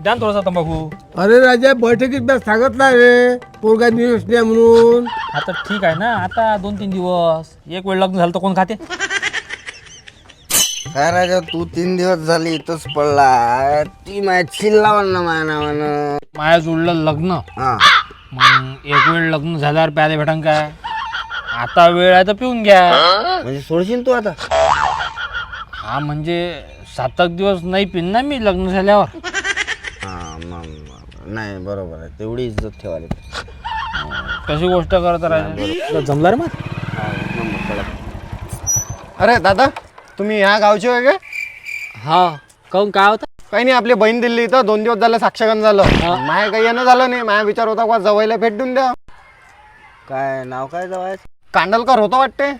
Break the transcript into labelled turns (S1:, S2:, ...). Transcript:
S1: द्या ना थोडासा तंबाखू.
S2: अरे राजा बैठकीत मी सांगितलं रे पोरगा निरोश नाही म्हणून.
S1: आता ठीक आहे ना, आता 2-3 दिवस, एक वेळ लग्न झालं तर कोण खाते.
S3: काय राजा तू 3 दिवस झाली इथंच पडला, ती माझ्या चिल्लावर ना माझ्या नावानं.
S1: माया जुळलं लग्न,
S3: हा
S1: मग एक वेळ लग्न झाल्यावर प्यायला भेटन काय. आता वेळ आहे तर पिऊन घ्या.
S3: म्हणजे सोडशील तू आता?
S1: हा म्हणजे 7 दिवस नाही पिन ना मी लग्न झाल्यावर.
S3: हा मग नाही बरोबर आहे, तेवढी इज्जत ठेवायला.
S1: कशी गोष्ट करत राहिला जमला रे मग.
S4: अरे दादा, तुम्ही ह्या गावचे आहे का?
S1: हा काऊन काय होतं.
S4: काही नाही, आपली बहीण दिल्ली इथं 2 दिवस झालं साक्षगंध झालं. माया काही येणं झालं नाही. माया विचार होता का जवळला भेट देऊन द्या.
S3: काय नाव काय जवळ?
S4: कांडलकर होतं वाटते.